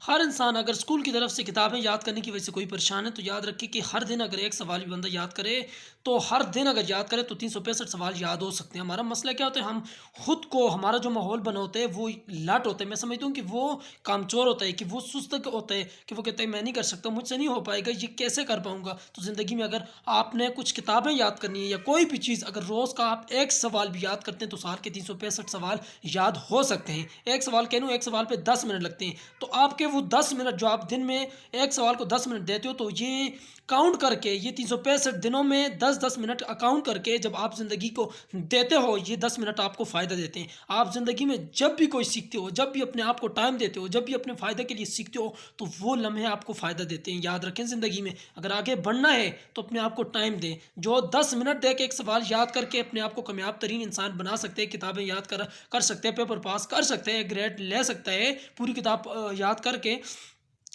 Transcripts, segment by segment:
ہر انسان اگر اسکول کی طرف سے کتابیں یاد کرنے کی وجہ سے کوئی پریشان ہے تو یاد رکھے کہ ہر دن اگر ایک سوال بھی بندہ یاد کرے تو ہر دن اگر یاد کرے تو 365 سوال یاد ہو سکتے ہیں. ہمارا مسئلہ کیا ہوتا ہے؟ ہم خود کو ہمارا جو ماحول بنا ہوتا ہے وہ لٹ ہوتا ہے. میں سمجھتا ہوں کہ وہ کامچور ہوتا ہے، کہ وہ سست ہوتا ہے، کہ وہ کہتا ہے میں نہیں کر سکتا، مجھ سے نہیں ہو پائے گا، یہ کیسے کر پاؤں گا. تو زندگی میں اگر آپ نے کچھ کتابیں یاد کرنی ہے یا کوئی بھی چیز، اگر روز کا آپ ایک سوال بھی یاد کرتے ہیں تو سال کے 365 سوال یاد ہو سکتے ہیں. ایک سوال کہہ لوں، ایک سوال پہ 10 منٹ لگتے ہیں، تو آپ کے وہ 10 منٹ جو آپ دن میں ایک سوال کو 10 منٹ دیتے ہو، تو یہ کاؤنٹ کر کے، یہ 365 دنوں میں 10 10 منٹ اکاؤنٹ کر کے جب آپ زندگی کو دیتے ہو، یہ 10 منٹ آپ کو فائدہ دیتے ہیں. آپ زندگی میں جب بھی کوئی سیکھتے ہو، جب بھی اپنے آپ کو ٹائم دیتے ہو، جب بھی اپنے فائدے کے لیے سیکھتے ہو، تو وہ لمحے آپ کو فائدہ دیتے ہیں. یاد رکھیں، زندگی میں اگر آگے بڑھنا ہے تو اپنے آپ کو ٹائم دیں. جو 10 منٹ دے کے ایک سوال یاد کر کے اپنے آپ کو کامیاب ترین انسان بنا سکتے ہیں، کتابیں یاد کر سکتے ہیں، پیپر پاس کر سکتے ہیں، گریڈ لے سکتا ہے پوری کتاب یاد کر کے،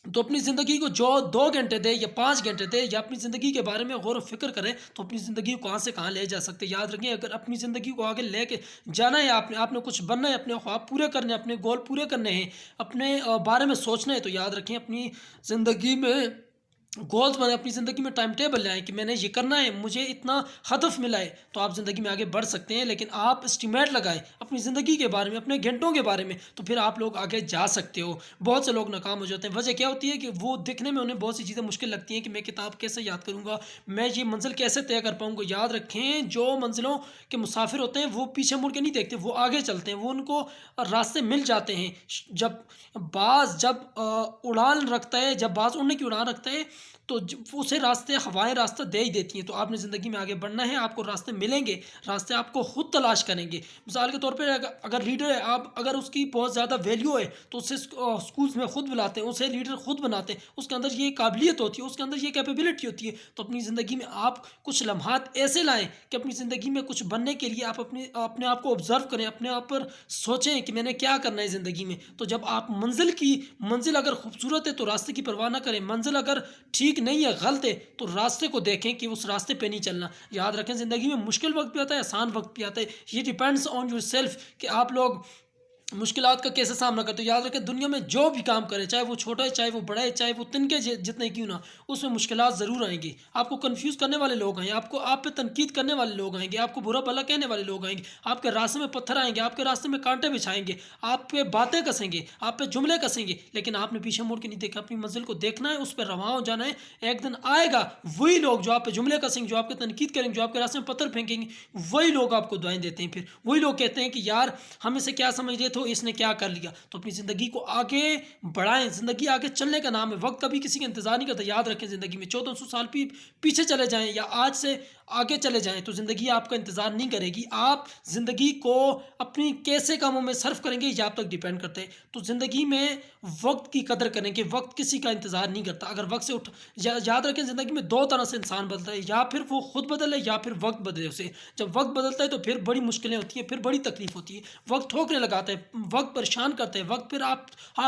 تو اپنی زندگی کو جو 2 گھنٹے دے یا 5 گھنٹے دے، یا اپنی زندگی کے بارے میں غور و فکر کرے، تو اپنی زندگی کو کہاں سے کہاں لے جا سکتے. یاد رکھیں، اگر اپنی زندگی کو آگے لے کے جانا ہے، آپ نے کچھ بننا ہے، اپنے خواب پورے کرنے ہیں، اپنے گول پورے کرنے ہیں، اپنے بارے میں سوچنا ہے، تو یاد رکھیں اپنی زندگی میں گولز بنائیں، اپنی زندگی میں ٹائم ٹیبل لائیں کہ میں نے یہ کرنا ہے، مجھے اتنا ہدف ملا ہے، تو آپ زندگی میں آگے بڑھ سکتے ہیں. لیکن آپ اسٹیمیٹ لگائیں اپنی زندگی کے بارے میں، اپنے گھنٹوں کے بارے میں، تو پھر آپ لوگ آگے جا سکتے ہو. بہت سے لوگ ناکام ہو جاتے ہیں. وجہ کیا ہوتی ہے؟ کہ وہ دکھنے میں انہیں بہت سی چیزیں مشکل لگتی ہیں، کہ میں کتاب کیسے یاد کروں گا، میں یہ منزل کیسے طے کر پاؤں گا. یاد رکھیں، جو منزلوں کے مسافر ہوتے ہیں وہ پیچھے مڑ کے نہیں دیکھتے، وہ آگے چلتے ہیں، وہ ان کو راستے مل جاتے ہیں. جب اڑان رکھتا ہے، جب باز اڑنے کی اڑان رکھتا ہے، تو اسے راستے، ہوائیں راستہ دے ہی دیتی ہیں. تو آپ نے زندگی میں آگے بڑھنا ہے، آپ کو راستے ملیں گے، راستے آپ کو خود تلاش کریں گے. مثال کے طور پہ اگر لیڈر ہے، آپ اگر اس کی بہت زیادہ ویلیو ہے تو اسے اسکولس میں خود بلاتے ہیں، اسے لیڈر خود بناتے ہیں. اس کے اندر یہ قابلیت ہوتی ہے، اس کے اندر یہ کیپیبلٹی ہوتی ہے. تو اپنی زندگی میں آپ کچھ لمحات ایسے لائیں کہ اپنی زندگی میں کچھ بننے کے لیے آپ اپنے آپ کو آبزرو کریں، اپنے آپ پر سوچیں کہ میں نے کیا کرنا ہے زندگی میں. تو جب آپ منزل اگر خوبصورت ہے تو راستے کی پرواہ نہ کریں، منزل اگر ٹھیک نہیں ہے، غلط ہے، تو راستے کو دیکھیں کہ اس راستے پہ نہیں چلنا. یاد رکھیں، زندگی میں مشکل وقت بھی آتا ہے، آسان وقت بھی آتا ہے. یہ ڈیپینڈس آن یور سیلف کہ آپ لوگ مشکلات کا کیسے سامنا کرتے ہو. یاد رکھیں، دنیا میں جو بھی کام کرے، چاہے وہ چھوٹا ہے، چاہے وہ بڑا ہے، چاہے وہ تنکے جتنے کیوں نہ، اس میں مشکلات ضرور آئیں گی. آپ کو کنفیوز کرنے والے لوگ آئیں گے، آپ پہ تنقید کرنے والے لوگ آئیں گے، آپ کو برا بھلا کہنے والے لوگ آئیں گے، آپ کے راستے میں پتھر آئیں گے، آپ کے راستے میں کانٹے بچھائیں گے، آپ پہ باتیں کسیں گے، آپ پہ جملے کسیں گے. لیکن آپ نے پیچھے مڑ کے نہیں دیکھا، اپنی منزل کو دیکھنا ہے، اس پہ رواں ہو جانا ہے. ایک دن آئے گا، وہی لوگ جو آپ پہ جملے کسیں گے، جو آپ کے تنقید کریں گے، جو آپ کے راستے میں پتھر پھینکیں گے، وہی لوگ آپ کو دعائیں دیتے ہیں. پھر وہی لوگ کہتے ہیں کہ یار ہم اسے کیا سمجھ رہے تھے، اس نے کیا کر لیا. تو اپنی زندگی کو آگے بڑھائیں. زندگی آگے چلنے کا نام ہے، وقت کبھی کسی کا انتظار نہیں کرتا. یاد رکھیں، زندگی میں 1400 سال پیچھے چلے جائیں یا آج سے آگے چلے جائیں تو زندگی آپ کا انتظار نہیں کرے گی. آپ زندگی کو اپنی کیسے کاموں میں صرف کریں گے، یہ آپ تک ڈیپینڈ کرتے ہیں. تو زندگی میں وقت کی قدر کریں کہ وقت کسی کا انتظار نہیں کرتا. اگر وقت سے یاد رکھیں، زندگی میں 2 طرح سے انسان بدلتا ہے، یا پھر وہ خود بدلے یا پھر وقت بدلے اسے. جب وقت بدلتا ہے تو پھر بڑی مشکلیں ہوتی ہیں، پھر بڑی تکلیف ہوتی ہے. وقت ٹھوکریں لگاتا ہے، وقت پریشان کرتے ہیں، وقت پھر آپ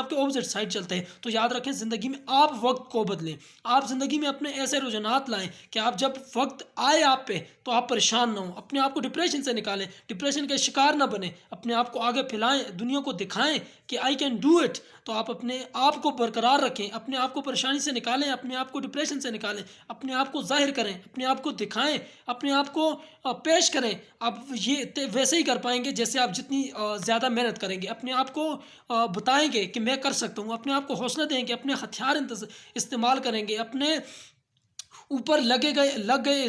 کے اپوزٹ سائڈ چلتے ہیں. تو یاد رکھیں، زندگی میں آپ وقت کو بدلیں. آپ زندگی میں اپنے ایسے رجحانات لائیں کہ آپ جب وقت آئے آپ پہ تو آپ پریشان نہ ہوں، اپنے آپ کو ڈپریشن سے نکالیں، ڈپریشن کا شکار نہ بنیں، اپنے آپ کو آگے پھیلائیں، دنیا کو دکھائیں کہ آئی کین ڈو اٹ. تو آپ اپنے آپ کو برقرار رکھیں، اپنے آپ کو پریشانی سے نکالیں، اپنے آپ کو ڈپریشن سے نکالیں، اپنے آپ کو ظاہر کریں، اپنے آپ کو دکھائیں، اپنے آپ کو پیش کریں. آپ یہ ویسے ہی کر پائیں گے جیسے آپ جتنی زیادہ محنت کریں گے. اپنے آپ کو بتائیں گے کہ میں کر سکتا ہوں، اپنے آپ کو حوصلہ دیں گے، اپنے ہتھیار استعمال کریں گے، اپنے اوپر لگ گئے